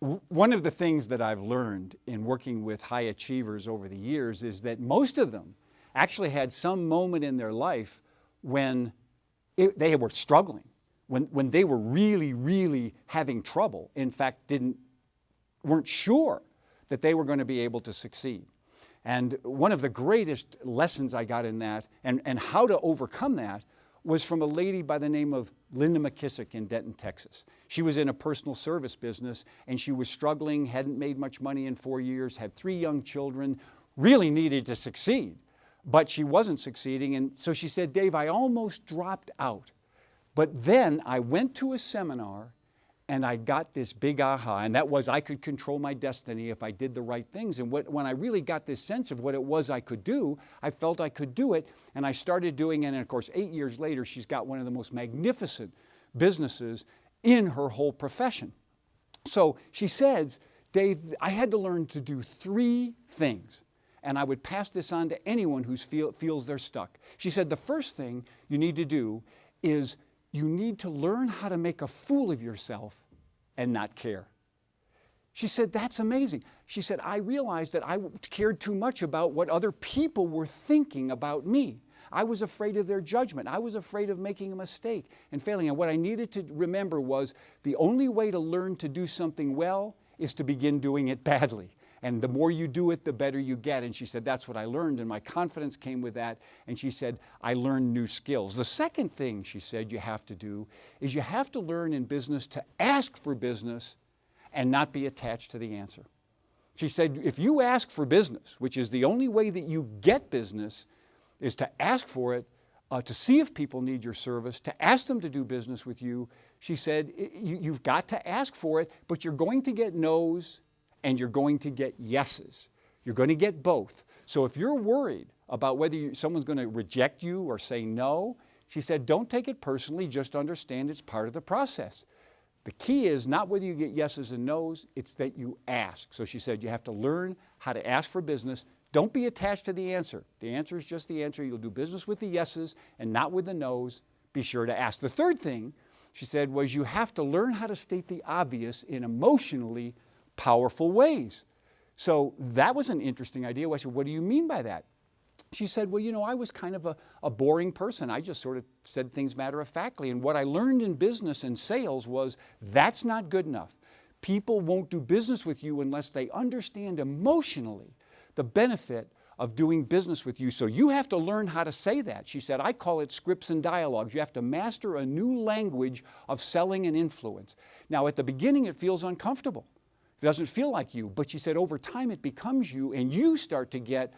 One of the things that I've learned in working with high achievers over the years is that most of them actually had some moment in their life when they were struggling, when they were really, really having trouble. In fact, weren't sure that they were going to be able to succeed. And one of the greatest lessons I got in that and how to overcome that was from a lady by the name of Linda McKissick in Denton, Texas. She was in a personal service business and she was struggling, hadn't made much money in 4 years, had 3 young children, really needed to succeed, but she wasn't succeeding. And so she said, Dave, I almost dropped out. But then I went to a seminar and I got this big aha, and that was I could control my destiny if I did the right things. And when I really got this sense of what it was I could do, I felt I could do it, and I started doing it. And of course, 8 years later, she's got one of the most magnificent businesses in her whole profession. So she says, Dave, I had to learn to do 3 things, and I would pass this on to anyone who feels they're stuck. She said, the first thing you need to do is you need to learn how to make a fool of yourself and not care. She said, that's amazing. She said, I realized that I cared too much about what other people were thinking about me. I was afraid of their judgment. I was afraid of making a mistake and failing. And what I needed to remember was the only way to learn to do something well is to begin doing it badly. And the more you do it, the better you get. And she said, that's what I learned, and my confidence came with that. And she said, I learned new skills. The second thing, she said, you have to do is you have to learn in business to ask for business and not be attached to the answer. She said, if you ask for business, which is the only way that you get business, is to ask for it, to see if people need your service, to ask them to do business with you. She said, you've got to ask for it, but you're going to get no's and you're going to get yeses. You're going to get both. So if you're worried about whether someone's going to reject you or say no, she said, don't take it personally, just understand it's part of the process. The key is not whether you get yeses and nos, it's that you ask. So she said, you have to learn how to ask for business. Don't be attached to the answer. The answer is just the answer. You'll do business with the yeses and not with the nos. Be sure to ask. The third thing, she said, was you have to learn how to state the obvious in emotionally powerful ways. So that was an interesting idea. I said, what do you mean by that? She said, well, you know, I was kind of a boring person. I just sort of said things matter-of-factly. And what I learned in business and sales was that's not good enough. People won't do business with you unless they understand emotionally the benefit of doing business with you. So you have to learn how to say that. She said, I call it scripts and dialogues. You have to master a new language of selling and influence. Now, at the beginning, it feels uncomfortable. It doesn't feel like you, but she said over time it becomes you, and you start to get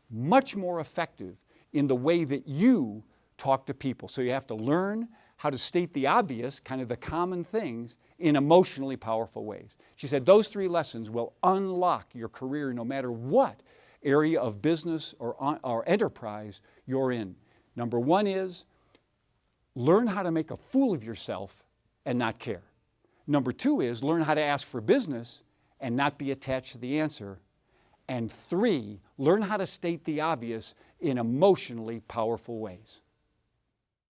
much more effective in the way that you talk to people. So you have to learn how to state the obvious, kind of the common things, in emotionally powerful ways. She said those 3 lessons will unlock your career no matter what area of business or enterprise you're in. Number 1 is learn how to make a fool of yourself and not care. Number 2 is learn how to ask for business and not be attached to the answer. And 3, learn how to state the obvious in emotionally powerful ways.